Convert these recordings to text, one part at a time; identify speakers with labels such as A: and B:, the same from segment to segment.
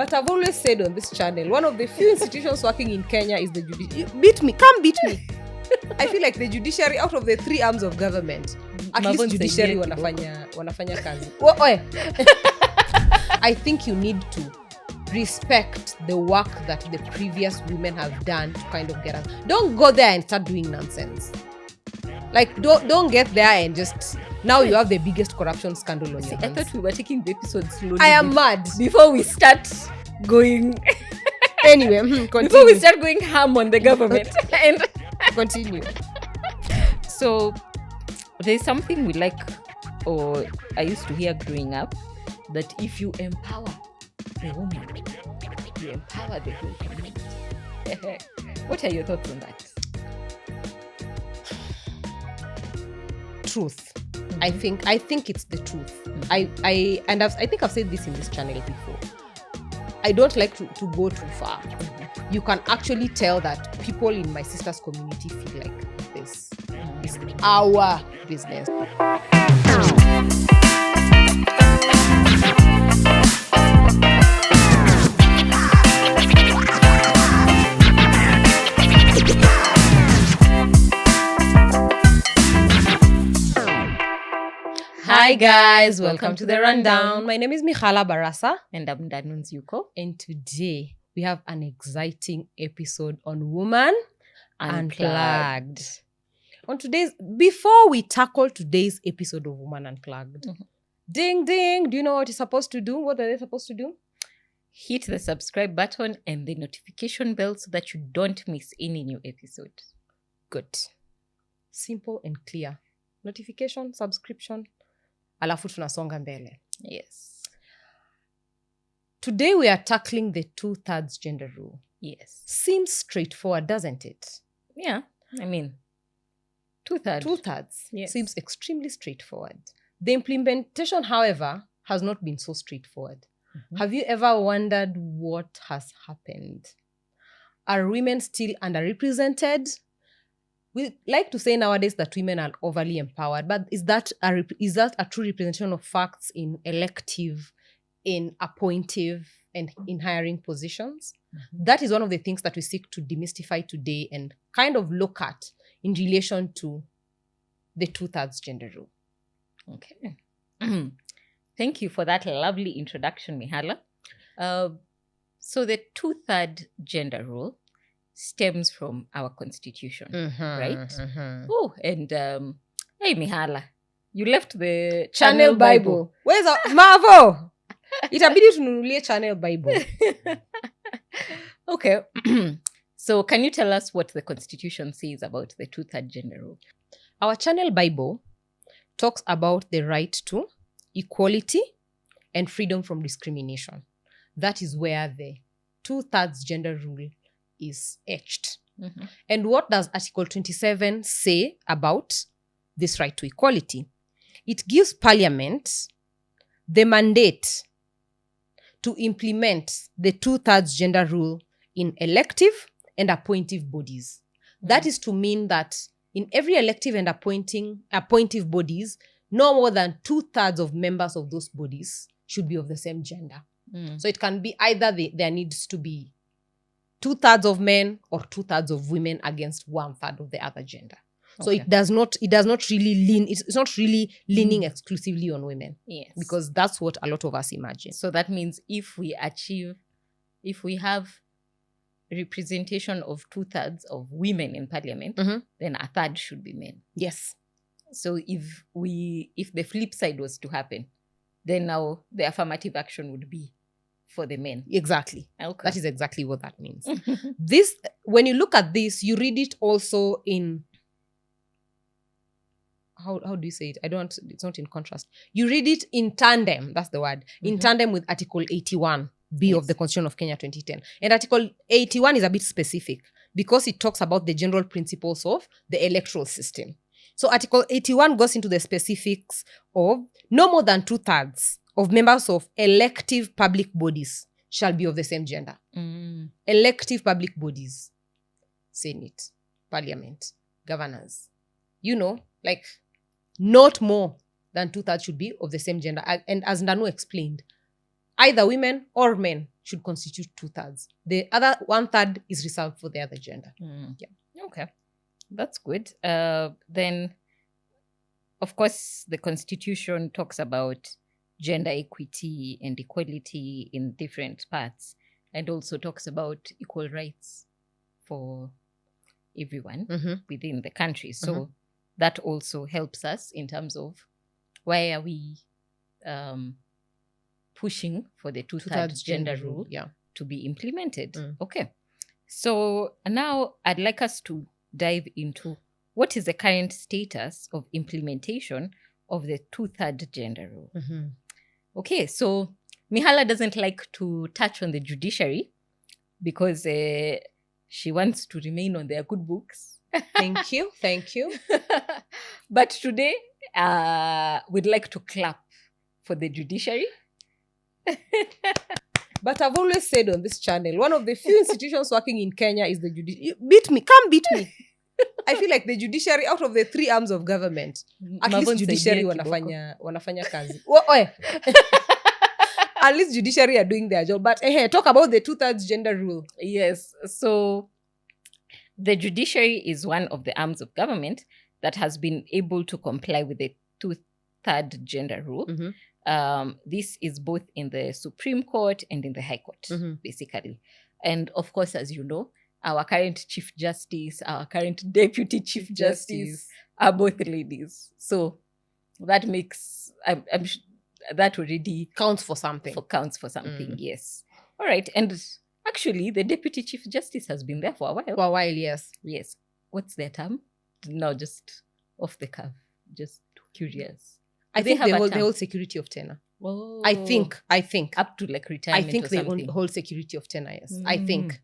A: But I've always said on this channel, one of the few institutions working in Kenya is the judiciary. Beat me. Come beat me. I feel like the judiciary, out of the 3 arms of government, at least judiciary wanafanya kazi. I think you need to respect the work that the previous women have done to kind of get us. Don't go there and start doing nonsense. Like, don't get there and just... Now you have the biggest corruption scandal on your hands.
B: I thought we were taking the episode slowly.
A: I am mad.
B: Before we start going...
A: Anyway, continue.
B: Before we start going ham on the government. And
A: continue.
B: So, there's something we like, or I used to hear growing up, that if you empower the woman, you empower the whole community. What are your thoughts on that?
A: Truth. I think it's the truth. I think I've said this in this channel before. I don't like to go too far. You can actually tell that people in my sister's community feel like this is our business. Hi guys, welcome to the Rundown. My name is Mikhala Barasa.
B: And I'm Danunz Yuko.
A: And today we have an exciting episode on Woman Unplugged. Before we tackle today's episode of Woman Unplugged, ding ding, do you know what you're supposed to do? What are they supposed to do?
B: Hit the subscribe button and the notification bell so that you don't miss any new episode.
A: Good. Simple and clear. Notification, subscription. Alafu tunasonga mbele.
B: Yes.
A: Today we are tackling the 2/3 gender rule.
B: Yes.
A: Seems straightforward, doesn't it?
B: Yeah. I mean, 2/3.
A: 2/3
B: yes.
A: Seems extremely straightforward. The implementation, however, has not been so straightforward. Have you ever wondered what has happened? Are women still underrepresented? We like to say nowadays that women are overly empowered, but is that a true representation of facts in elective, in appointive, and in hiring positions? That is one of the things that we seek to demystify today and kind of look at in relation to the 2/3 gender rule.
B: Okay. Thank you for that lovely introduction, Mihala. So the 2/3 gender rule stems from our constitution, right? Oh, and hey, Mihala, you left the channel Bible.
A: Where's Marvo? Itabidi tununulie channel Bible.
B: Okay. So can you tell us what the constitution says about the 2/3 gender rule?
A: Our channel Bible talks about the right to equality and freedom from discrimination. That is where the 2/3 gender rule is etched. And what does Article 27 say about this right to equality? It gives Parliament the mandate to implement the 2/3 gender rule in elective and appointive bodies. That is to mean that in every elective and appointive bodies, no more than 2/3 of members of those bodies should be of the same gender. So it can be either there needs to be 2/3 of men or 2/3 of women against 1/3 of the other gender. So it does not really lean, it's not really leaning exclusively on women.
B: Yes.
A: Because that's what a lot of us imagine.
B: So that means if we have representation of 2/3 of women in Parliament, then 1/3 should be men.
A: Yes.
B: So if the flip side was to happen, then now the affirmative action would be for the men.
A: Exactly.
B: Okay.
A: That is exactly what that means. This, when you look at this, you read it also in, how do you say it? It's not in contrast. You read it in tandem, that's the word, in tandem with Article 81B of the Constitution of Kenya 2010. And Article 81 is a bit specific because it talks about the general principles of the electoral system. So Article 81 goes into the specifics of no more than 2/3 of members of elective public bodies shall be of the same gender. Elective public bodies, Senate, Parliament, governors. Like not more than 2/3 should be of the same gender. And as Ndanu explained, either women or men should constitute 2/3. The other 1/3 is reserved for the other gender. Yeah.
B: Okay, that's good. Then, of course, the Constitution talks about gender equity and equality in different parts, and also talks about equal rights for everyone within the country. So that also helps us in terms of why are we pushing for the 2/3 gender rule to be implemented. Okay. So now I'd like us to dive into what is the current status of implementation of the 2/3 gender rule. Okay, so Mihala doesn't like to touch on the judiciary because she wants to remain on their good books.
A: Thank you.
B: But today, we'd like to clap for the judiciary.
A: But I've always said on this channel, one of the few institutions working in Kenya is the judiciary. Beat me. Come beat me. I feel like the judiciary, out of the 3 arms of government, at least judiciary wanafanya kazi. At least judiciary are doing their job. But talk about the 2/3 gender rule.
B: Yes. So the judiciary is one of the arms of government that has been able to comply with the 2/3 gender rule. This is both in the Supreme Court and in the High Court, basically. And of course, as you know, our current Chief Justice, our current Deputy Chief Justice are both ladies. So that makes, that already
A: counts for something.
B: Yes. All right. And actually, the Deputy Chief Justice has been there for a while.
A: For a while, yes.
B: Yes. What's their term? No, just off the cuff. Just curious.
A: I think they hold security of tenure.
B: Oh.
A: I think.
B: Up to like retirement.
A: I think they
B: something.
A: hold security of tenure, yes. I think.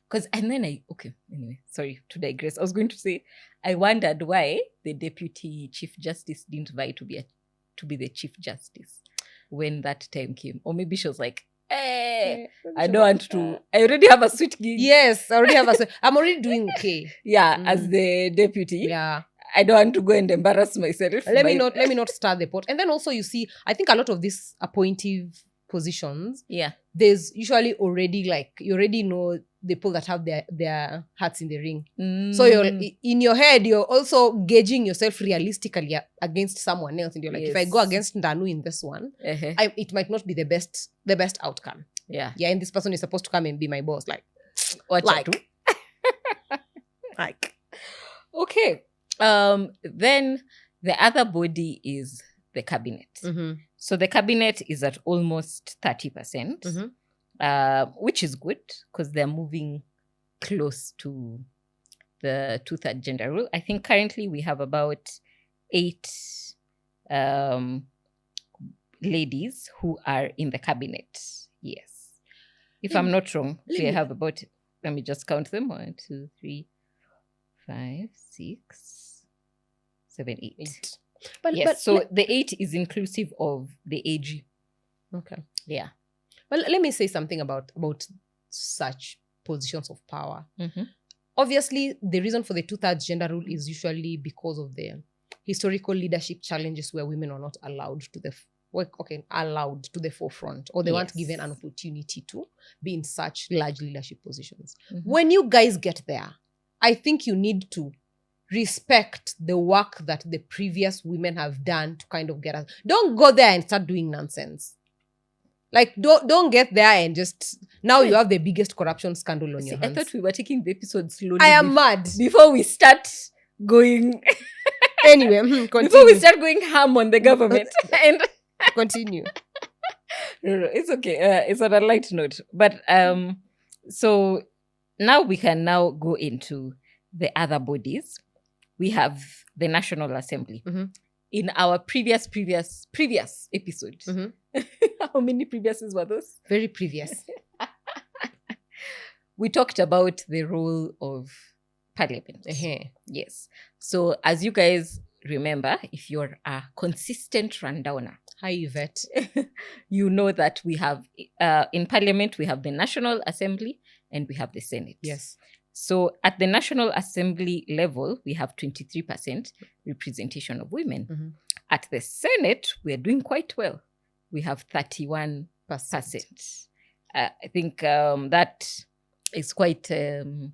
B: Because, and then anyway, sorry to digress. I was going to say, I wondered why the Deputy Chief Justice didn't vie to be the Chief Justice when that time came. Or maybe she was like, I don't want to. I already have a sweet gig.
A: Yes, I already have a sweet. I'm already doing okay.
B: Yeah, as the deputy.
A: Yeah.
B: I don't want to go and embarrass myself.
A: Let me not stir the pot. And then also you see, I think a lot of these appointive positions, there's usually already you already know the people that have their hats in the ring. So you're in your head, you're also gauging yourself realistically against someone else. And you're like, if I go against Ndanu in this one, it might not be the best outcome.
B: Yeah.
A: Yeah, and this person is supposed to come and be my boss.
B: Okay. Then the other body is the cabinet. So the cabinet is at almost 30%, which is good because they're moving close to the 2/3 gender rule. I think currently we have about 8 ladies who are in the cabinet. Yes. If I'm not wrong, we have about, let me just count them. 1, 2, 3, 5, 6, 7, 8. But the 8 is inclusive of the AG.
A: Okay.
B: Yeah.
A: But let me say something about such positions of power. Obviously, the reason for the 2/3 gender rule is usually because of the historical leadership challenges where women are not allowed to the forefront, or they weren't given an opportunity to be in such large leadership positions. When you guys get there, I think you need to respect the work that the previous women have done to kind of get us. Don't go there and start doing nonsense. Like, don't get there and just, now you have the biggest corruption scandal on your hands.
B: I thought we were taking the episode slowly.
A: I am mad.
B: Before we start going...
A: Anyway, continue.
B: Before we start going ham on the government. And
A: continue.
B: No, it's okay. It's on a light note. But, so now we can now go into the other bodies. We have the National Assembly. In our previous episode. How many previouses were those?
A: Very previous.
B: We talked about the role of Parliament. Yes. So as you guys remember, if you're a consistent rundowner,
A: hi Yvette,
B: you know that we have, in Parliament, we have the National Assembly and we have the Senate.
A: Yes.
B: So at the National Assembly level, we have 23% representation of women. At the Senate, we are doing quite well. We have 31%. percent. I think that is quite good.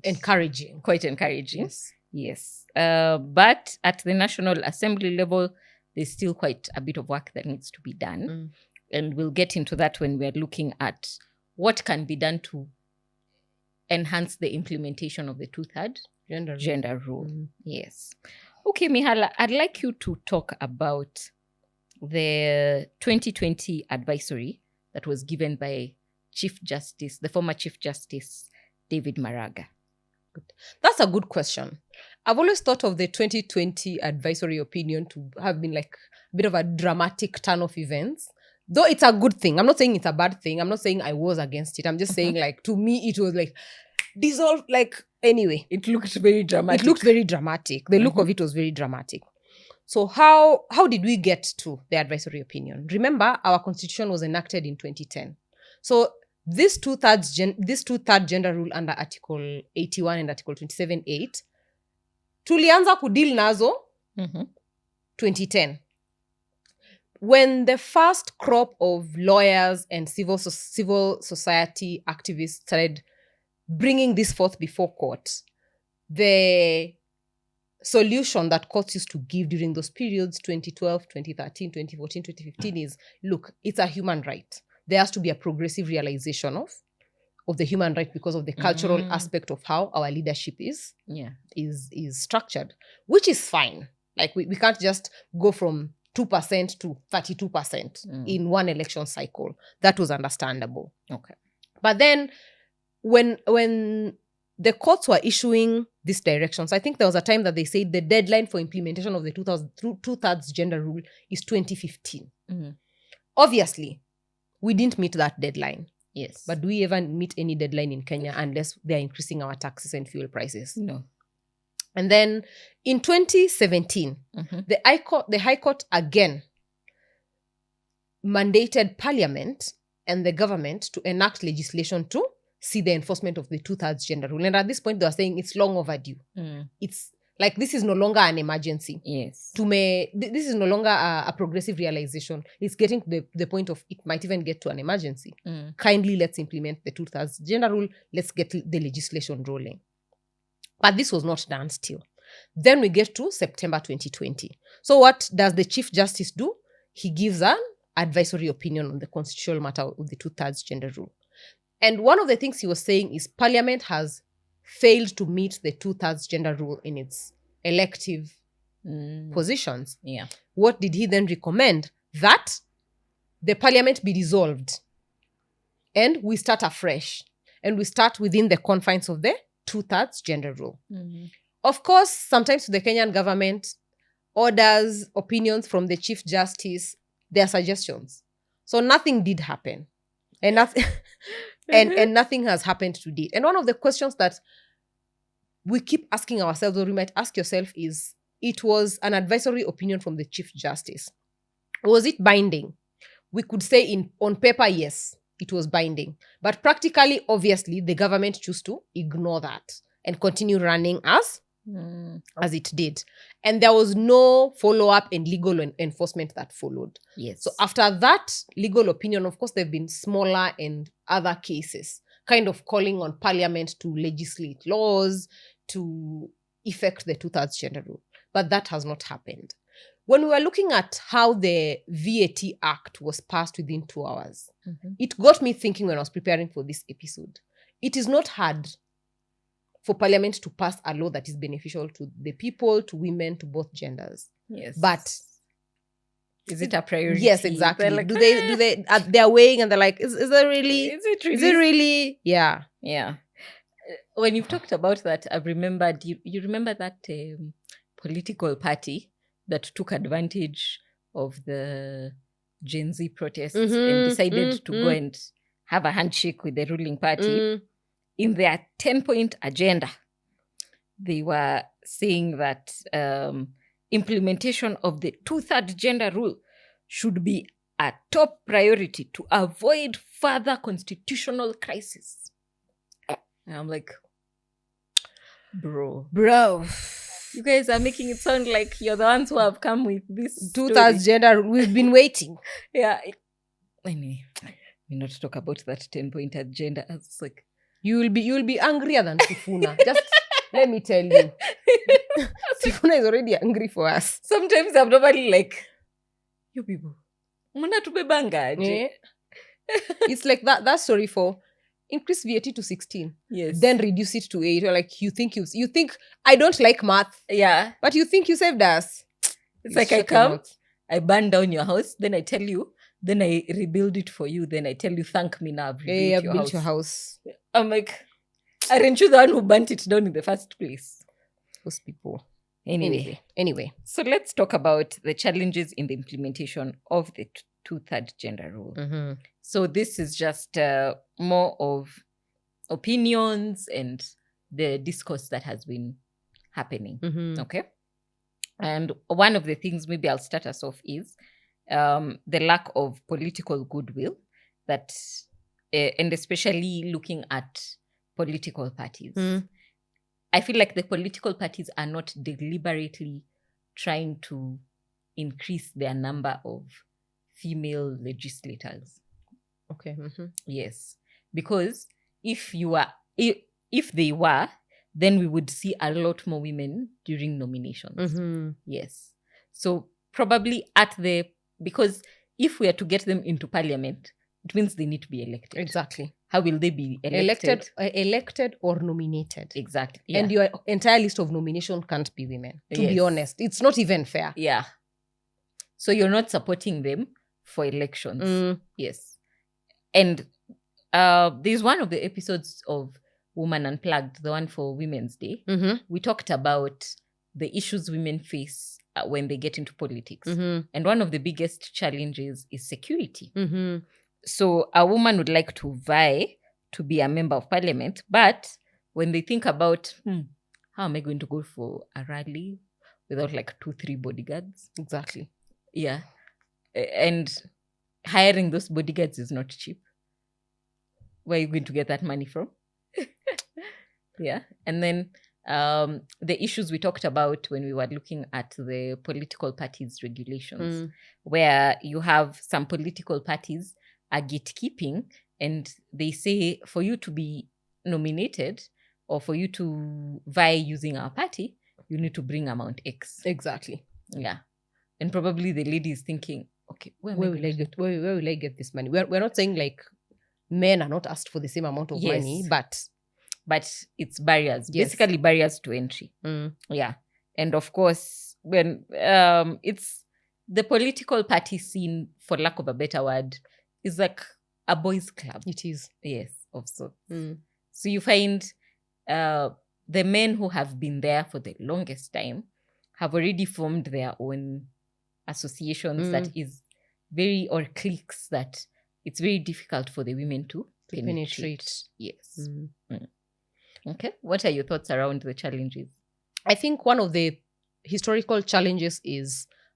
A: Encouraging.
B: Quite encouraging.
A: Yes.
B: Yes. But at the National Assembly level, there's still quite a bit of work that needs to be done. And we'll get into that when we're looking at what can be done to enhance the implementation of the two-third gender rule. Yes. Okay, Mihala, I'd like you to talk about the 2020 advisory that was given by the former Chief Justice, David Maraga.
A: That's a good question. I've always thought of the 2020 advisory opinion to have been like a bit of a dramatic turn of events. Though it's a good thing. I'm not saying it's a bad thing. I'm not saying I was against it. I'm just saying, like, to me, it was like dissolved. Like, anyway.
B: It looked very dramatic.
A: The look of it was very dramatic. So how did we get to the advisory opinion? Remember, our constitution was enacted in 2010. So this two-third gender rule under Article 81 and Article 27.8, tulianza kudeal nazo 2010. When the first crop of lawyers and civil society activists started bringing this forth before court, the solution that courts used to give during those periods, 2012, 2013, 2014, 2015, is, look, it's a human right. There has to be a progressive realization of the human right because of the cultural aspect of how our leadership is structured, which is fine. Like, we can't just go from 2% to 32% in one election cycle. That was understandable.
B: Okay.
A: But then when the courts were issuing these directions, I think there was a time that they said the deadline for implementation of the two-thirds gender rule is 2015. Obviously, we didn't meet that deadline.
B: Yes.
A: But do we ever meet any deadline in Kenya unless they're increasing our taxes and fuel prices?
B: No.
A: And then in 2017, the High Court again mandated Parliament and the government to enact legislation to see the enforcement of the two-thirds gender rule. And at this point, they are saying it's long overdue. It's like, this is no longer an emergency.
B: Yes.
A: This is no longer a progressive realization. It's getting to the point of it might even get to an emergency. Kindly, let's implement the two-thirds gender rule. Let's get the legislation rolling. But this was not done still. Then we get to September 2020. So what does the Chief Justice do? He gives an advisory opinion on the constitutional matter of the two-thirds gender rule. And one of the things he was saying is Parliament has failed to meet the two-thirds gender rule in its elective positions.
B: Yeah.
A: What did he then recommend? That the Parliament be dissolved and we start afresh. And we start within the confines of the two-thirds gender rule. Of course, sometimes to the Kenyan government, orders, opinions from the Chief Justice, their suggestions. So nothing did happen. And nothing and nothing has happened to date. And one of the questions that we keep asking ourselves, or you might ask yourself, is, it was an advisory opinion from the Chief Justice. Was it binding? We could say on paper, yes, it was binding. But practically, obviously, the government chose to ignore that and continue running as it did. And there was no follow-up and legal enforcement that followed.
B: Yes.
A: So after that legal opinion, of course, there have been smaller and other cases kind of calling on Parliament to legislate laws to effect the two-thirds gender rule. But that has not happened. When we were looking at how the VAT Act was passed within 2 hours, it got me thinking when I was preparing for this episode. It is not hard for Parliament to pass a law that is beneficial to the people, to women, to both genders.
B: Yes.
A: But
B: is it a priority?
A: Yes, exactly. Like, do they they're weighing and they're like, is it really? Yeah.
B: Yeah. When you've talked about that, I've remembered, you remember that political party that took advantage of the Gen Z protests and decided to go and have a handshake with the ruling party. In their 10-point agenda, they were saying that implementation of the two-third gender rule should be a top priority to avoid further constitutional crisis. And I'm like, bro, you guys are making it sound like you're the ones who have come with this
A: two-thirds gender. We've been waiting.
B: Yeah. Anyway, we not talk about that 10-point agenda. It's like
A: You will be angrier than Sifuna. Just let me tell you. Sifuna is already angry for us.
B: sometimes I'm normally like, you people, mnatubebanga aje?
A: Eh? It's like that story for increase VAT to 16.
B: Yes.
A: Then reduce it to 8. Or like you think I don't like math,
B: Yeah.
A: but you think you saved us.
B: It's
A: You
B: like I
A: shut your
B: come,
A: mouth.
B: I burn down your house, then I tell you, then I rebuild it for you, then I tell you, thank me now, I've rebuilt
A: Hey, I've
B: your
A: built
B: house.
A: your house.
B: I'm like, aren't you the one who burnt it down in the first place?
A: Those people.
B: Anyway,
A: Anyway.
B: so let's talk about the challenges in the implementation of the two-third gender rule.
A: Mm-hmm.
B: So this is just more of opinions and the discourse that has been happening.
A: Mm-hmm.
B: Okay. And one of the things maybe I'll start us off is the lack of political goodwill that, and especially looking at political parties.
A: Mm.
B: I feel like the political parties are not deliberately trying to increase their number of female legislators.
A: Okay. Mm-hmm.
B: Yes. Because if they were, then we would see a lot more women during nominations.
A: Mm-hmm.
B: Yes. So probably because if we are to get them into parliament, it means they need to be elected.
A: Exactly.
B: How will they be elected?
A: Elected or nominated.
B: Exactly. Yeah.
A: And your entire list of nomination can't be women. To be
B: Yes.
A: honest, it's not even fair.
B: Yeah. So you're not supporting them for elections.
A: Mm.
B: Yes. And there's one of the episodes of Woman Unplugged, the one for Women's Day.
A: Mm-hmm.
B: We talked about the issues women face when they get into politics.
A: Mm-hmm.
B: And one of the biggest challenges is security.
A: Mm-hmm.
B: So a woman would like to vie to be a member of parliament, but when they think about, how am I going to go for a rally without like 2-3 bodyguards?
A: Exactly.
B: Yeah. And hiring those bodyguards is not cheap. Where are you going to get that money from? Yeah. And then the issues we talked about when we were looking at the political parties regulations, where you have some political parties are gatekeeping and they say for you to be nominated or for you to vie using our party, you need to bring amount X.
A: Exactly.
B: Yeah. And probably the lady is thinking, okay, where will
A: I get this money? We're not saying like men are not asked for the same amount of money, but
B: it's barriers.
A: Yes.
B: Basically barriers to entry. Yeah. And of course, when it's the political party scene, for lack of a better word, is like a boys' club.
A: It is.
B: Yes, of sorts. So you find the men who have been there for the longest time have already formed their own associations that is or cliques that it's very difficult for the women to penetrate. Yes. Okay. What are your thoughts around the challenges?
A: I think one of the historical challenges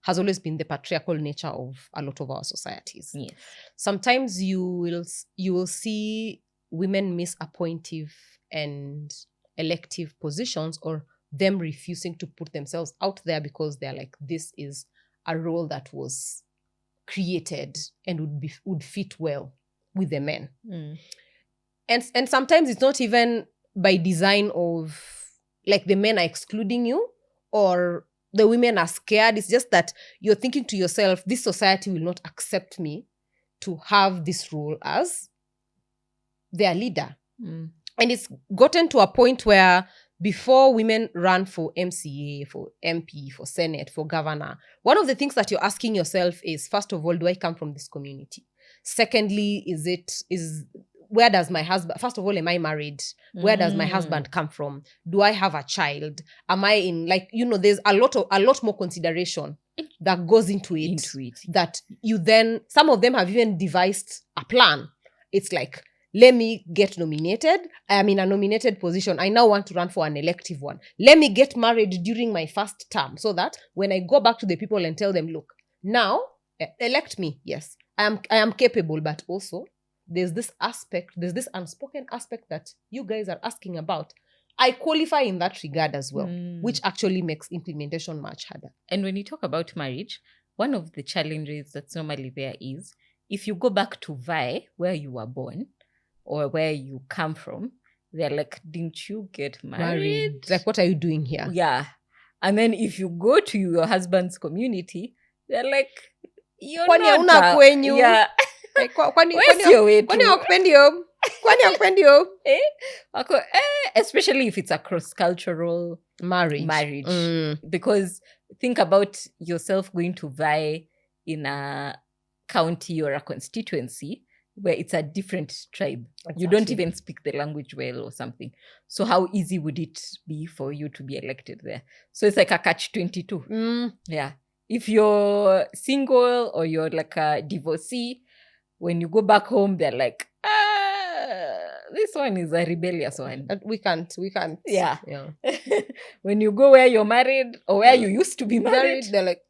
A: has always been the patriarchal nature of a lot of our societies.
B: Yes.
A: Sometimes you will see women miss appointive and elective positions, or them refusing to put themselves out there because they're like, this is a role that was created and would fit well with the men. And sometimes it's not even by design of like the men are excluding you or the women are scared. It's just that you're thinking to yourself, this society will not accept me to have this role as their leader. And it's gotten to a point where before women run for MCA, for MP, for Senate, for governor, one of the things that you're asking yourself is, first of all, do I come from this community? Secondly, where does my husband, first of all, am I married? Where does my husband come from? Do I have a child? Am I in, there's a lot more consideration that goes into it. That you then, some of them have even devised a plan. It's like, let me get nominated. I am in a nominated position. I now want to run for an elective one. Let me get married during my first term so that when I go back to the people and tell them, look, now elect me. Yes, I am capable, but also there's this unspoken aspect that you guys are asking about. I qualify in that regard as well, which actually makes implementation much harder.
B: And when you talk about marriage, one of the challenges that's normally there is if you go back to vie where you were born or where you come from, they're like, didn't you get married?
A: Like, what are you doing here?
B: Yeah. And then if you go to your husband's community, they're like, you're
A: Kwani
B: not
A: hauna
B: a-
A: kwenyu?
B: Yeah.
A: Like, kwani
B: Where's your way
A: kwani
B: to?
A: hawakupendi yo? Kwani hawakupendi yo?
B: Especially if it's a cross-cultural marriage. Because think about yourself going to vie in a county or a constituency where it's a different tribe. You don't
A: Exactly.
B: even speak the language well or something. So how easy would it be for you to be elected there? So it's like a catch-22. Yeah. If you're single or you're like a divorcee, when you go back home, they're like, this one is a rebellious one.
A: We can't.
B: Yeah.
A: Yeah.
B: When you go where you're married or where you used to be married,
A: They're like,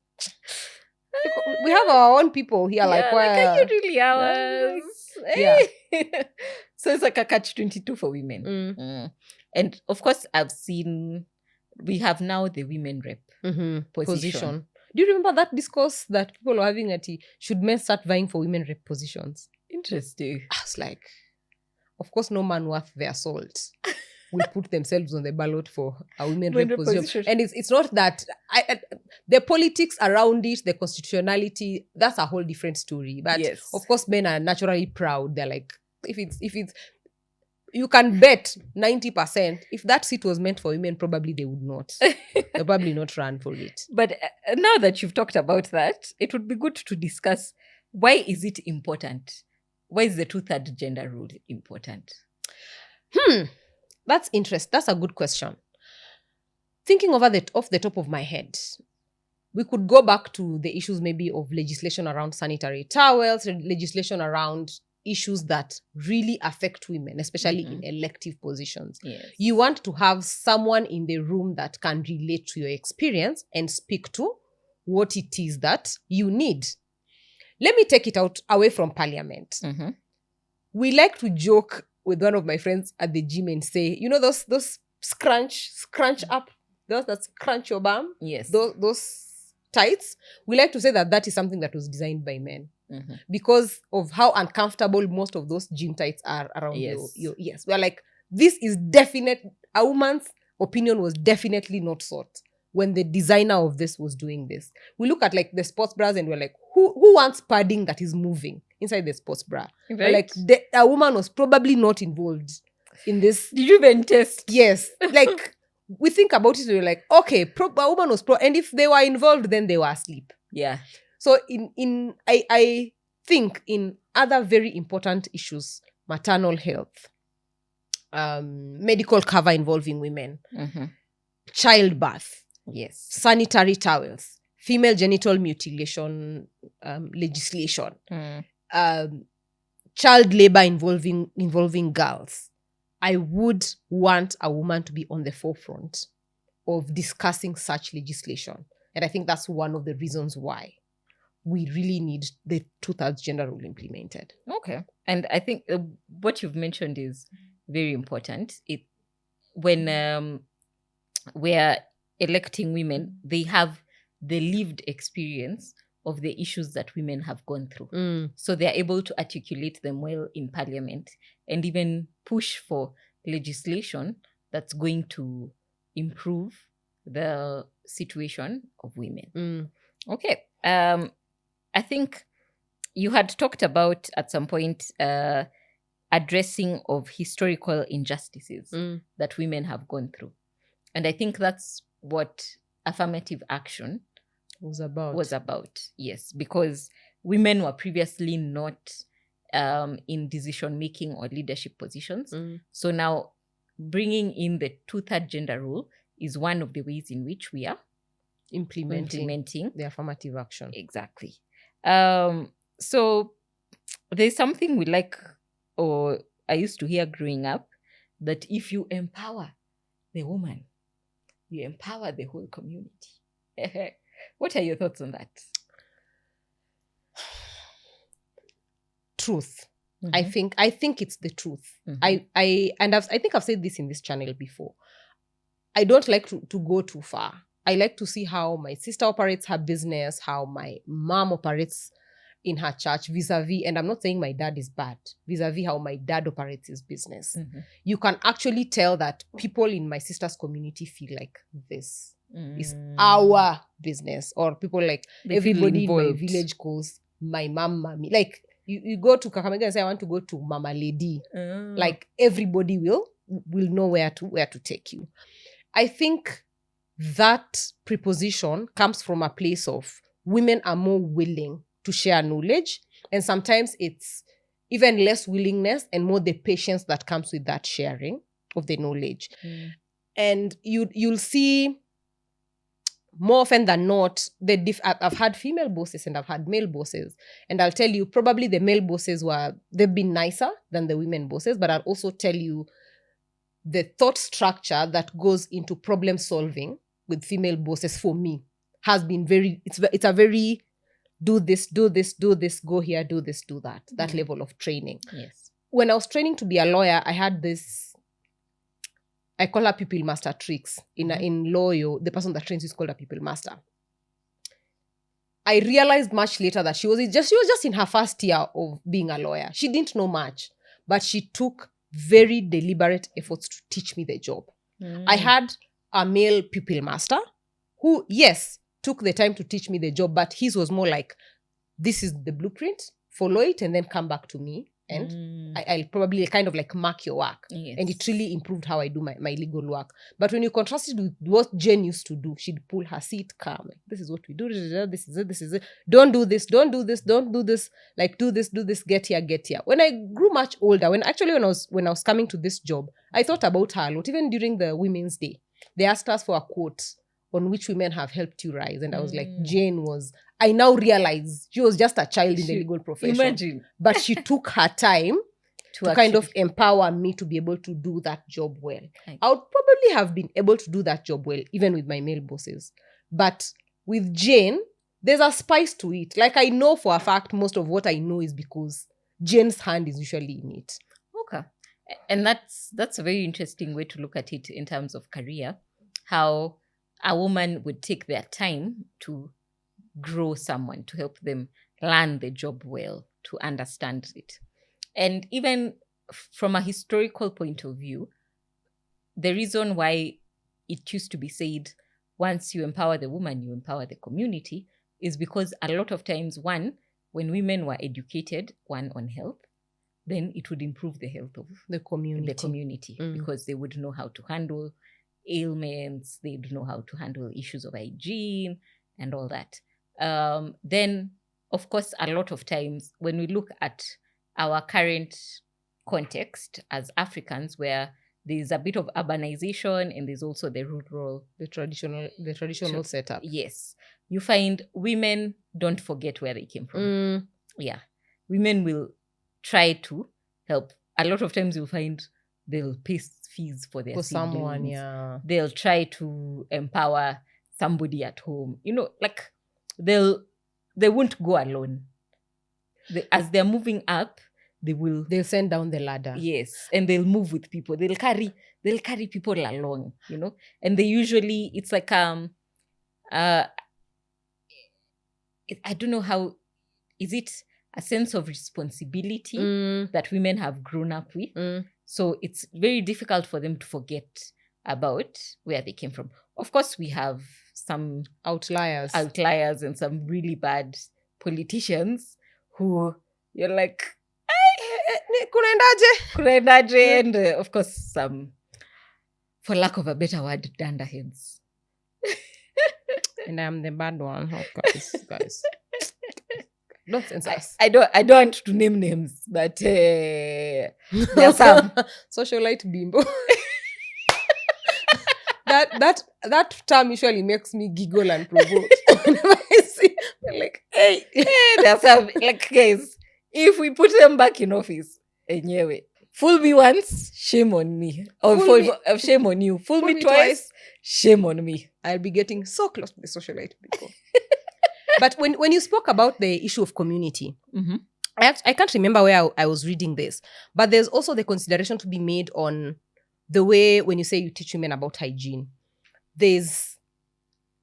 A: we have our own people here. Like,
B: yeah,
A: where?
B: are you really ours?
A: Yeah.
B: So it's like a catch-22 for women. And of course, we have now the women rep position.
A: Do you remember that discourse that people were having at should men start vying for women rep positions?
B: Interesting.
A: I was like, of course, no man worth their salt will put themselves on the ballot for a women rep position. And it's not that the politics around it, the constitutionality, that's a whole different story. But
B: yes,
A: of course, men are naturally proud. They're like, if it's you can bet 90% if that seat was meant for women, probably they would not. They'll probably not run for it.
B: But now that you've talked about that, it would be good to discuss, why is it important? Why is the 2/3 gender rule important?
A: That's interesting. That's a good question. Thinking off the top of my head, we could go back to the issues maybe of legislation around sanitary towels, legislation around issues that really affect women, especially in elective positions.
B: Yes.
A: You want to have someone in the room that can relate to your experience and speak to what it is that you need. Let me take it away from parliament. We like to joke with one of my friends at the gym and say, you know, those scrunch up, those that scrunch your bum?
B: Yes.
A: Those tights. We like to say that is something that was designed by men. Because of how uncomfortable most of those gym tights are around your yes. We're like, this is definite. A woman's opinion was definitely not sought when the designer of this was doing this. We look at like the sports bras and we're like, who wants padding that is moving inside the sports bra?
B: Right.
A: Like a woman was probably not involved in this.
B: Did you even test?
A: Yes. Like we think about it and we're like, okay, a woman was and if they were involved, then they were asleep.
B: Yeah.
A: So I think in other very important issues, maternal health, medical cover involving women, childbirth,
B: yes,
A: sanitary towels, female genital mutilation legislation, child labor involving girls. I would want a woman to be on the forefront of discussing such legislation. And I think that's one of the reasons why we really need the 2/3 gender rule implemented.
B: Okay. And I think what you've mentioned is very important. When we're electing women, they have the lived experience of the issues that women have gone through. So they're able to articulate them well in parliament and even push for legislation that's going to improve the situation of women. Okay. I think you had talked about at some point addressing of historical injustices that women have gone through. And I think that's what affirmative action
A: was about.
B: Yes, because women were previously not in decision-making or leadership positions. So now bringing in the 2/3 gender rule is one of the ways in which we are implementing
A: the affirmative action.
B: Exactly. So there's something we like, or I used to hear growing up, that if you empower the woman, you empower the whole community. What are your thoughts on that?
A: Truth. I think it's the truth. I think I've said this in this channel before. I don't like to go too far. I like to see how my sister operates her business, how my mom operates in her church vis-a-vis, and I'm not saying my dad is bad, vis-a-vis how my dad operates his business. You can actually tell that people in my sister's community feel like this is our business, or people like
B: They feel
A: everybody in my
B: involved.
A: village calls my mommy. Like you go to Kakamega and say, I want to go to Mama Lady. Like everybody will know where to take you. I think that preposition comes from a place of women are more willing to share knowledge, and sometimes it's even less willingness and more the patience that comes with that sharing of the knowledge. And you'll see more often than not, I've had female bosses and I've had male bosses. And I'll tell you, probably the male bosses they've been nicer than the women bosses, but I'll also tell you the thought structure that goes into problem solving with female bosses for me has been it's a very do this, go here, do this, do that, that level of training.
B: Yes.
A: When I was training to be a lawyer, I had this, I call her people master tricks. In law, the person that trains you is called a people master. I realized much later that she was just in her first year of being a lawyer. She didn't know much, but she took very deliberate efforts to teach me the job. I had a male people master who, yes, took the time to teach me the job, but his was more like, this is the blueprint, follow it, and then come back to me. And I'll probably kind of like mark your work.
B: Yes.
A: And it really improved how I do my legal work. But when you contrast it with what Jen used to do, she'd pull her seat calm. Like, this is what we do. This is it. Don't do this. Don't do this. Like, do this. Get here. When I grew much older, when I was coming to this job, I thought about her a lot. Even during the Women's Day, they asked us for a quote on which women have helped you rise. And I was like, I now realize she was just a child in the legal profession.
B: Imagine.
A: But she took her time to kind of empower me to be able to do that job well. I would probably have been able to do that job well, even with my male bosses. But with Jane, there's a spice to it. Like, I know for a fact most of what I know is because Jane's hand is usually in it.
B: Okay. And that's a very interesting way to look at it in terms of career. How a woman would take their time to grow someone, to help them learn the job well, to understand it. And even from a historical point of view, the reason why it used to be said, once you empower the woman, you empower the community, is because a lot of times, one, when women were educated, on health, then it would improve the health of
A: the community.
B: Because they would know how to handle ailments, they'd know how to handle issues of hygiene and all that. Then, of course, a lot of times when we look at our current context as Africans, where there's a bit of urbanization and there's also the rural,
A: the traditional setup.
B: Yes, you find women don't forget where they came from. Yeah, women will try to help. A lot of times you'll find they'll pay fees for their siblings.
A: Someone, yeah.
B: They'll try to empower somebody at home. Like they won't go alone. As they're moving up, they'll
A: send down the ladder.
B: Yes, and they'll move with people. They'll carry people along, And they usually, it's like I don't know how, is it a sense of responsibility that women have grown up with? So it's very difficult for them to forget about where they came from. Of course, we have some outliers and some really bad politicians who you're like, kunaendaje, and of course some, for lack of a better word, dunderheads.
A: And I'm the bad one. Oh, guys. Don't censor us.
B: I don't want to name names, but there are some
A: socialite bimbo. That term usually makes me giggle and provoke. Whenever I see, I'm like, hey,
B: there are some, like, guys, if we put them back in office, anyway, fool me once, shame on me. Or shame on you. Fool me twice, shame on me.
A: I'll be getting so close to the socialite people. But when you spoke about the issue of community, I can't remember where I was reading this, but there's also the consideration to be made on the way when you say you teach women about hygiene. There's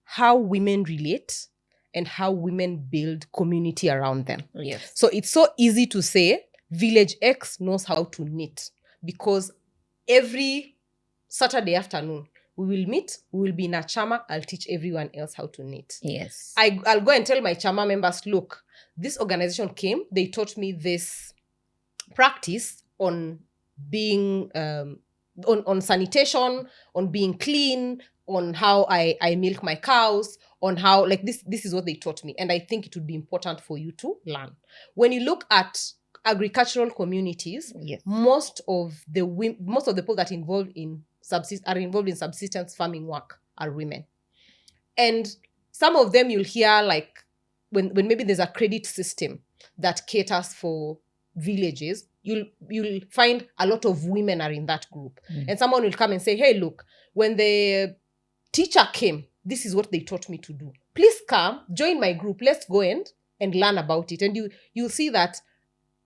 A: how women relate and how women build community around them.
B: Yes.
A: So it's so easy to say village X knows how to knit, because every Saturday afternoon we will meet, we will be in a chama, I'll teach everyone else how to knit.
B: Yes.
A: I'll go and tell my chama members, look, this organization came, they taught me this practice on being on sanitation, on being clean, on how I milk my cows, on how, like, this is what they taught me, and I think it would be important for you to learn. When you look at agricultural communities,
B: Yes.
A: most of the people that are involved in subsistence farming work are women, and some of them you'll hear, like, when maybe there's a credit system that caters for villages, you'll find a lot of women are in that group. And someone will come and say, hey, look, when the teacher came, this is what they taught me to do. Please come, join my group. Let's go and learn about it. And you'll see that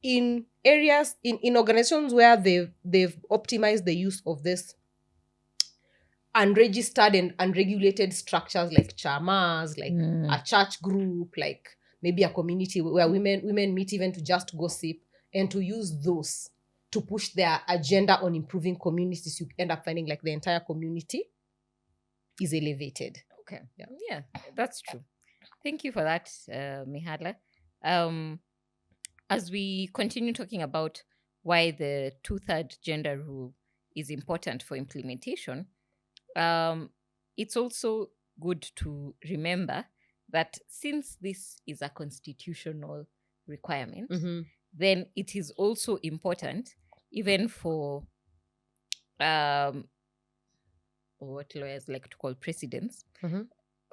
A: in areas, in organizations where they've optimized the use of this unregistered and unregulated structures, like chamas, like a church group, like maybe a community where women meet even to just gossip, and to use those to push their agenda on improving communities, you end up finding like the entire community is elevated.
B: Okay. Yeah, that's true. Thank you for that, Mihala. As we continue talking about why the 2/3 gender rule is important for implementation, it's also good to remember that since this is a constitutional requirement, then it is also important, even for what lawyers like to call precedents,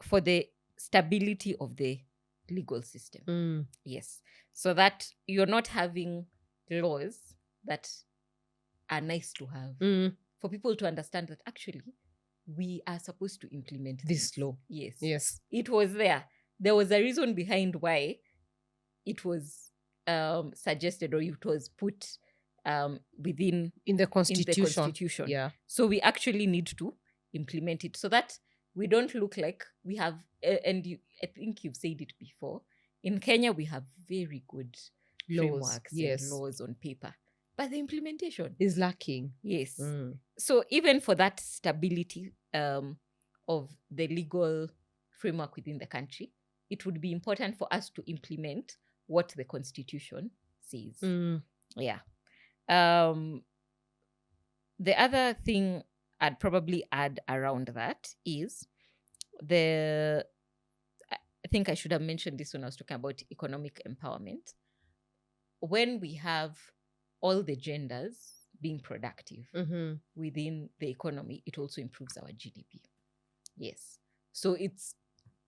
B: for the stability of the legal system. Yes. So that you're not having laws that are nice to have, for people to understand that actually we are supposed to implement
A: This law.
B: Yes. It was there. There was a reason behind why it was suggested, or it was put within
A: in the constitution. Yeah.
B: So we actually need to implement it so that we don't look like we have, I think you've said it before, in Kenya we have very good frameworks and laws on paper, but the implementation
A: is lacking.
B: Yes. So even for that stability of the legal framework within the country, it would be important for us to implement what the constitution says. Yeah. The other thing I'd probably add around that is I think I should have mentioned this when I was talking about economic empowerment. When we have all the genders being productive within the economy, it also improves our GDP. Yes. So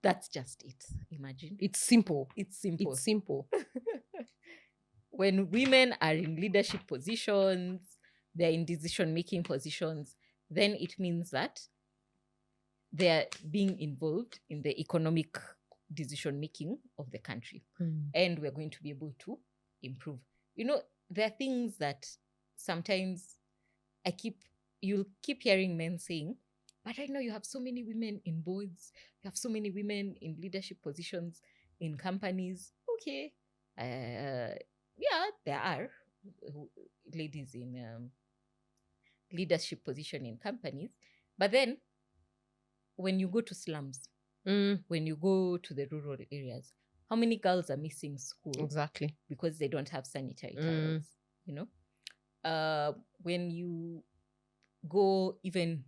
B: that's just it. Imagine.
A: It's simple.
B: When women are in leadership positions, they're in decision-making positions, then it means that they're being involved in the economic decision-making of the country. And we're going to be able to improve. You know, there are things that sometimes you'll keep hearing men saying, but I know you have so many women in boards, you have so many women in leadership positions in companies. Okay. Yeah, there are ladies in leadership position in companies. But then when you go to slums, when you go to the rural areas, how many girls are missing school?
A: Exactly.
B: Because they don't have sanitary towels, you know? When you go even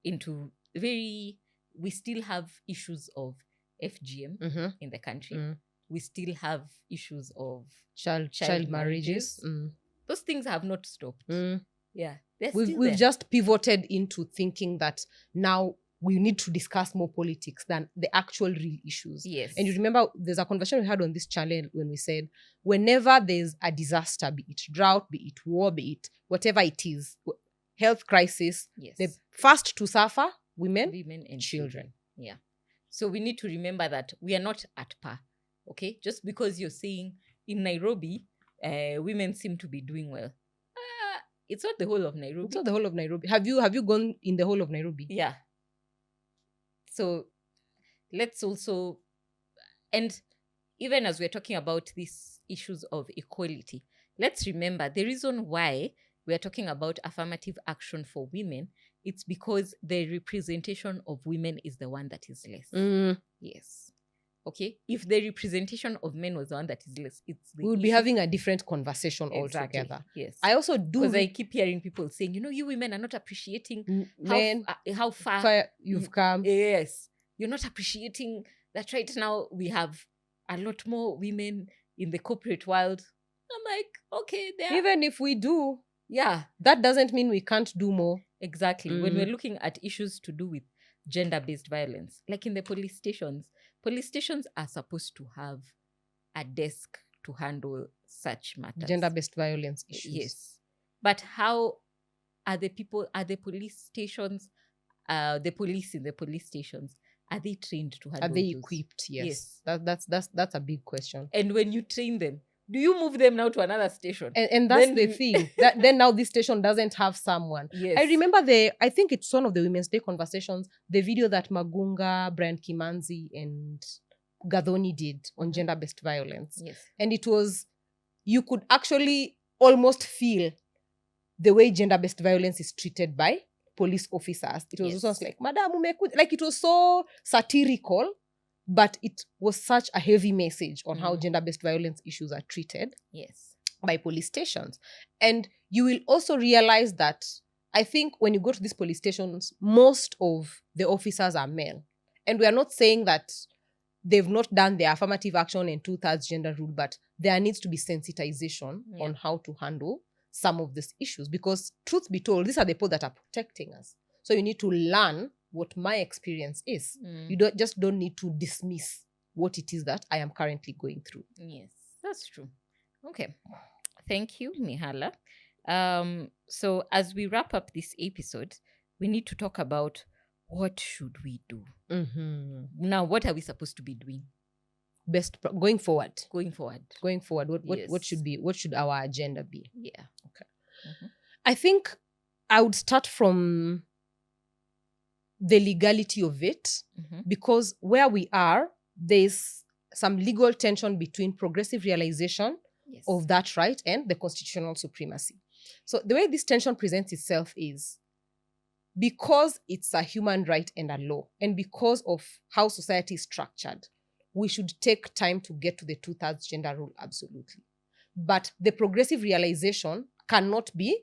B: into we still have issues of FGM in the country. We still have issues of child marriages. Those things have not stopped. Yeah.
A: We've just pivoted into thinking that now we need to discuss more politics than the actual real issues.
B: Yes.
A: And you remember there's a conversation we had on this channel when we said, whenever there's a disaster, be it drought, be it war, be it whatever it is, health crisis, the first to suffer, women and children.
B: Yeah. So we need to remember that we are not at par. Okay? Just because you're saying in Nairobi, women seem to be doing well. It's not the whole of Nairobi.
A: It's not the whole of Nairobi. Have you gone in the whole of Nairobi?
B: Yeah. So let's also And even as we're talking about these issues of equality, let's remember the reason why we're talking about affirmative action for women, it's because the representation of women is the one that is less. Yes. Okay. If the representation of men was the one that is less, it's the
A: We would be
B: issue.
A: having a different conversation
B: Exactly.
A: altogether.
B: Yes.
A: I also do
B: Because I keep hearing people saying, you women are not appreciating
A: men
B: how far
A: you've come.
B: Yes. You're not appreciating that right now we have a lot more women in the corporate world. I'm like, okay,
A: Even if we do,
B: yeah,
A: that doesn't mean we can't do more.
B: exactly. When we're looking at issues to do with gender-based violence, like in the police stations are supposed to have a desk to handle such matters.
A: Gender-based violence issues.
B: Yes. But how are the police stations, the police in the police stations, are they trained to handle
A: Are they
B: those?
A: equipped?
B: Yes.
A: That's a big question.
B: And when you train them, do you move them now to another station?
A: And that's the thing. Then now this station doesn't have someone.
B: Yes.
A: I remember I think it's one of the Women's Day conversations, the video that Magunga, Brian Kimanzi, and Gadhoni did on gender-based violence.
B: Yes.
A: And it was, you could actually almost feel the way gender-based violence is treated by police officers. It was also like, Madam, like it was so satirical, but it was such a heavy message on how gender-based violence issues are treated by police stations. And you will also realize that I think when you go to these police stations, most of the officers are male. And we are not saying that they've not done their affirmative action and 2/3 gender rule, but there needs to be sensitization on how to handle some of these issues. Because truth be told, these are the people that are protecting us. So you need to learn what my experience is. You don't need to dismiss what it is that I am currently going through.
B: Yes, that's true. Okay. Thank you, Mihala. So as we wrap up this episode, we need to talk about what should we do? Now, what are we supposed to be doing?
A: Going forward. What should our agenda be?
B: Yeah.
A: Okay. I think I would start from the legality of it, because where we are, there's some legal tension between progressive realization of that right and the constitutional supremacy. So the way this tension presents itself is because it's a human right and a law, and because of how society is structured, we should take time to get to the 2/3 gender rule, absolutely. But the progressive realization cannot be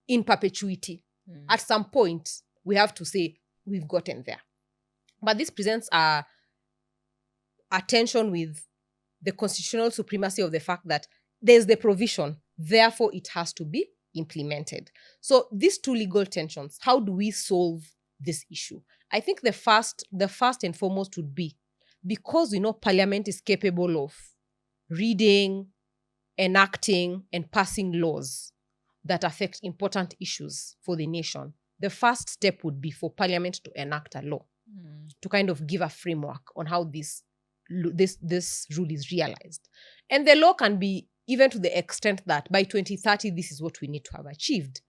A: in perpetuity. At some point, we have to say, we've gotten there. But this presents a tension with the constitutional supremacy of the fact that there's the provision, therefore it has to be implemented. So these two legal tensions, how do we solve this issue? I think the first and foremost would be, because we know Parliament is capable of reading, enacting, and passing laws that affect important issues for the nation, the first step would be for Parliament to enact a law to kind of give a framework on how this rule is realized. And the law can be even to the extent that by 2030, this is what we need to have achieved.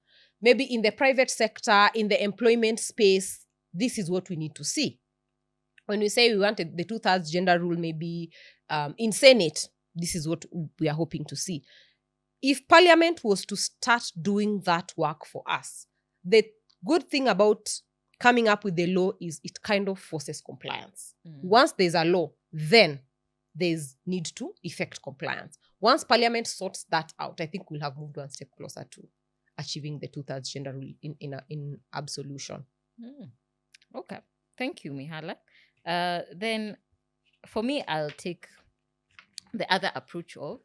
A: Maybe in the private sector, in the employment space, this is what we need to see. When we say we wanted the 2/3 gender rule, maybe in Senate, this is what we are hoping to see. If Parliament was to start doing that work for us, the good thing about coming up with the law is it kind of forces compliance. Once there's a law, then there's need to effect compliance. Once Parliament sorts that out, I think we'll have moved one step closer to achieving the 2/3 gender rule in absolution.
B: Okay. Thank you, Mihala. Then for me, I'll take the other approach of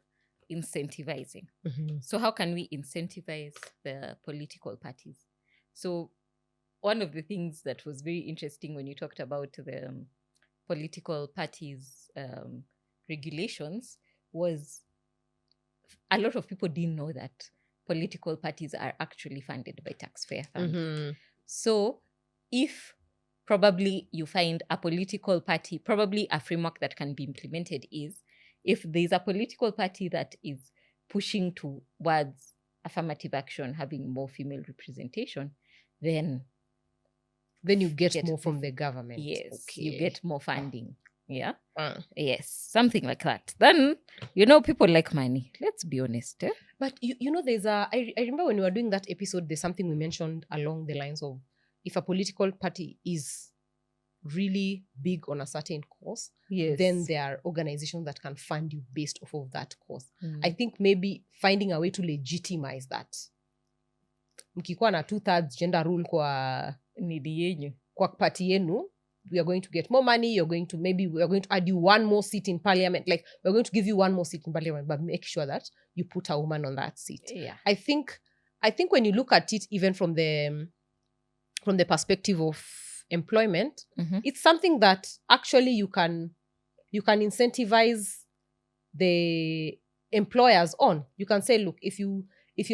B: incentivizing. So how can we incentivize the political parties? So one of the things that was very interesting when you talked about the political parties regulations was a lot of people didn't know that political parties are actually funded by taxpayer funds. So if probably you find a political party, probably a framework that can be implemented is, if there's a political party that is pushing towards affirmative action, having more female representation, then
A: you get more from the government.
B: Yes,
A: okay.
B: You get more funding Yeah.
A: Uh.
B: Yes, something like that. Then, people like money. Let's be honest.
A: But there's I remember when we were doing that episode, there's something we mentioned along the lines of, if a political party is really big on a certain cause,
B: Yes.
A: then there are organizations that can fund you based off of that cause.
B: Mm.
A: I think maybe finding a way to legitimize that. Mkikuwa na 2/3 gender rule kwa
B: nidi yenyu,
A: kwa party yenu, we are going to get more money, we are going to add you one more seat in parliament. Like, we're going to give you one more seat in parliament, but make sure that you put a woman on that seat.
B: Yeah.
A: I think when you look at it, even from the perspective of employment, it's something that actually you can incentivize the employers on. You can say, look, if you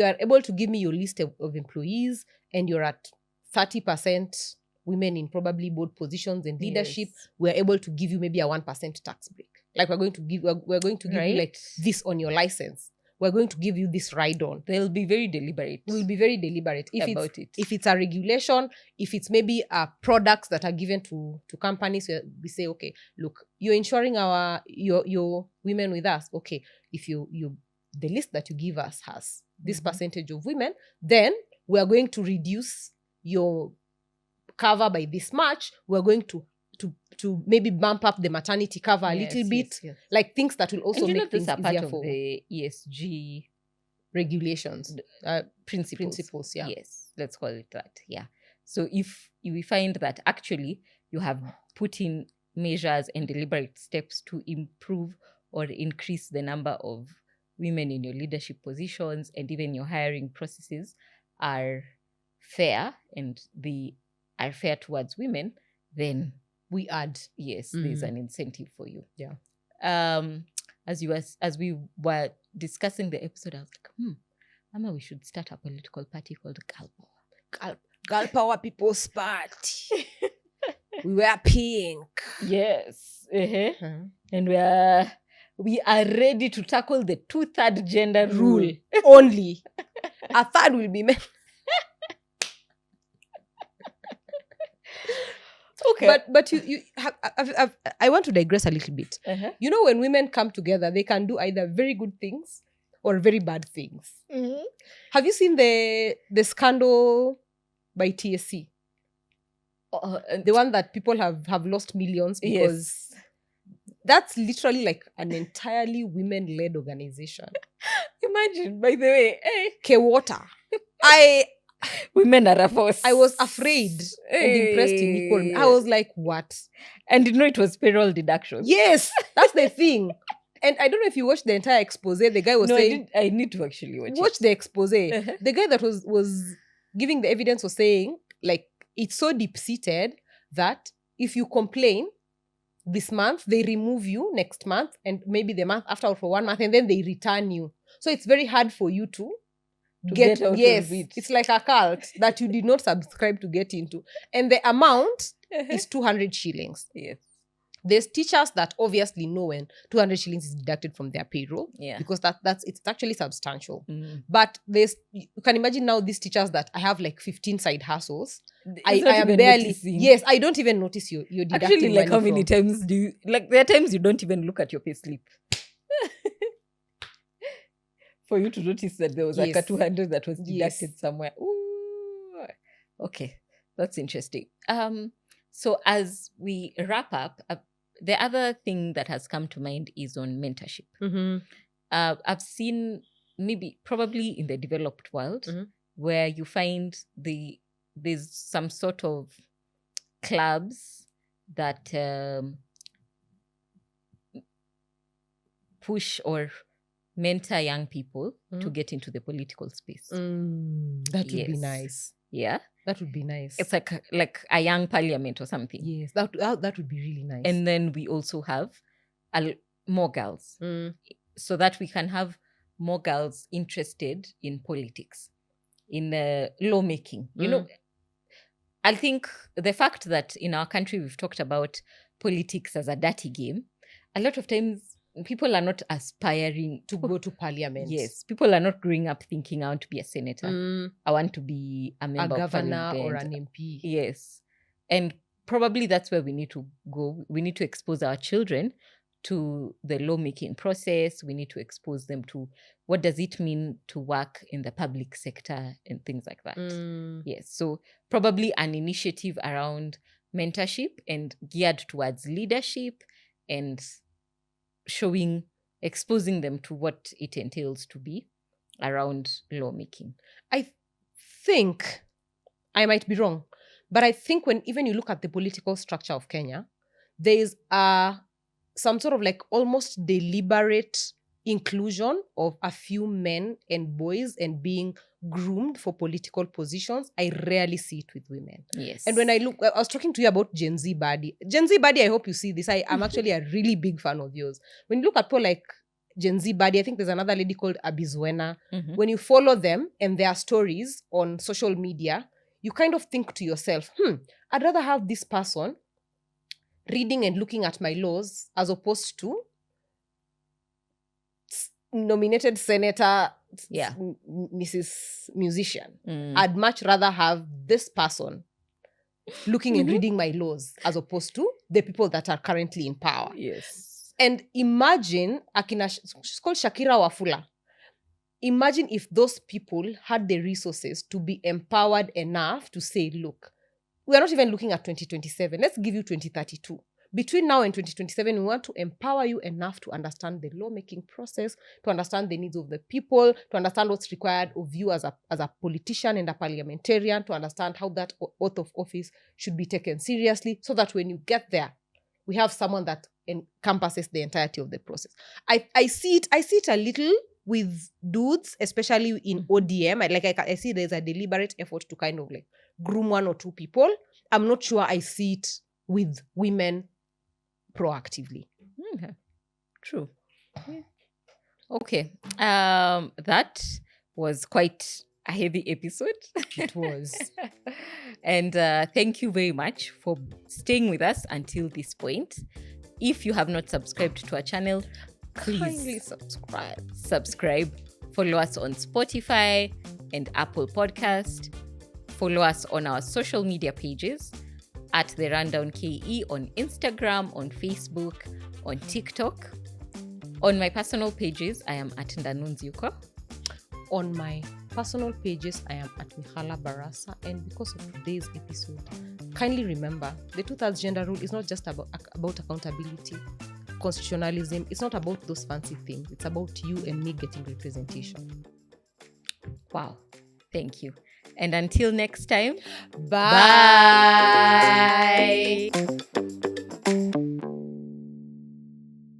A: are able to give me your list of employees and you're at 30% women in probably board positions and leadership,
B: yes,
A: we're able to give you maybe a 1% tax break. Like, we're going to give
B: right,
A: you like this on your license. We're going to give you this ride-on.
B: They'll be very deliberate.
A: We'll be very deliberate
B: about it.
A: If it's a regulation, if it's maybe products that are given to companies, where we say, okay, look, you're insuring your women with us. Okay, if you the list that you give us has this percentage of women, then we are going to reduce your cover by this much. We're going to maybe bump up the maternity cover a little bit,
B: yes.
A: Like things that will also make things
B: easier
A: part
B: of the ESG
A: regulations, principles. Yeah.
B: Yes, let's call it that. Yeah. So if we find that actually you have put in measures and deliberate steps to improve or increase the number of women in your leadership positions, and even your hiring processes are fair and they are fair towards women, then
A: we add.
B: Yes, there's an incentive for you.
A: Yeah.
B: As we were discussing the episode, I was like, Mama, we should start a political party called Girl Power.
A: Girl Power People's Party. We wear pink.
B: Yes. And we are ready to tackle the 2/3 gender rule.
A: Only. A third will be men.
B: Okay.
A: But I want to digress a little bit. When women come together, they can do either very good things or very bad things. Have you seen the scandal by TSC? The one that people have lost millions because that's literally like an entirely women-led organization.
B: Imagine, by the way,
A: K-Water.
B: Women are a force.
A: I was afraid and impressed in equal. I was like, what?
B: And it was payroll deduction.
A: Yes, that's the thing. And I don't know if you watched the entire expose. The guy was saying...
B: I need to actually
A: watch the expose. The guy that was giving the evidence was saying, like, it's so deep-seated that if you complain this month, they remove you next month, and maybe the month after for 1 month, and then they return you. So it's very hard for you to get out of it. It's like a cult that you did not subscribe to get into. And the amount is 200 shillings.
B: Yes.
A: There's teachers that obviously know when 200 shillings is deducted from their payroll, because it's actually substantial. But you can imagine now these teachers that I have like 15 side hustles. I am barely noticing. Yes, I don't even notice you're deducting
B: actually, like,
A: money
B: how many times do you, like, there are times you don't even look at your payslip for you to notice that there was like a 200 that was deducted somewhere. Ooh. Okay, that's interesting. So as we wrap up, the other thing that has come to mind is on mentorship. I've seen probably in the developed world where you find there's some sort of clubs that push or mentor young people to get into the political space.
A: That would be nice.
B: Yeah.
A: That would be nice.
B: It's like a young parliament or something.
A: Yes, that would be really nice.
B: And then we also have more girls, so that we can have more girls interested in politics, in lawmaking. I think the fact that in our country we've talked about politics as a dirty game, a lot of times people are not aspiring to go to parliament. Yes, people are not growing up thinking, I want to be a senator. I want to be a member
A: governor
B: of parliament,
A: or an MP.
B: Yes. And probably that's where we need to go. We need to expose our children to the lawmaking process. We need to expose them to what does it mean to work in the public sector and things like that. Yes. So probably an initiative around mentorship and geared towards leadership and exposing them to what it entails to be around lawmaking.
A: I think, I might be wrong, but I think when even you look at the political structure of Kenya, there is some sort of like almost deliberate inclusion of a few men and boys and being groomed for political positions. I rarely see it with women.
B: Yes.
A: And when I was talking to you about Gen Z Baddie. Gen Z Baddie, I hope you see this. I'm actually a really big fan of yours. When you look at people like Gen Z Baddie, I think there's another lady called Abizwena. When you follow them and their stories on social media, you kind of think to yourself, I'd rather have this person reading and looking at my laws as opposed to nominated senator, Mrs. Musician. I'd much rather have this person looking and reading my laws as opposed to the people that are currently in power.
B: Yes.
A: And imagine, she's called Shakira Wafula. Imagine if those people had the resources to be empowered enough to say, look, we are not even looking at 2027. Let's give you 2032. Between now and 2027, we want to empower you enough to understand the lawmaking process, to understand the needs of the people, to understand what's required of you as a politician and a parliamentarian, to understand how that oath of office should be taken seriously, so that when you get there, we have someone that encompasses the entirety of the process. I see it a little with dudes, especially in ODM. I see there's a deliberate effort to kind of like groom one or two people. I'm not sure I see it with women proactively.
B: Okay. True. Yeah. Okay. That was quite a heavy episode.
A: It was.
B: And thank you very much for staying with us until this point. If you have not subscribed to our channel, please
A: Kindly
B: subscribe. Follow us on Spotify and Apple Podcast. Follow us on our social media pages at The Rundown KE on Instagram, on Facebook, on TikTok. On my personal pages, I am at Ndanunziuko.
A: On my personal pages, I am at Mihala Barasa. And because of today's episode, kindly remember, the 2/3 gender rule is not just about accountability, constitutionalism. It's not about those fancy things. It's about you and me getting representation.
B: Wow. Thank you. And until next time,
A: Bye.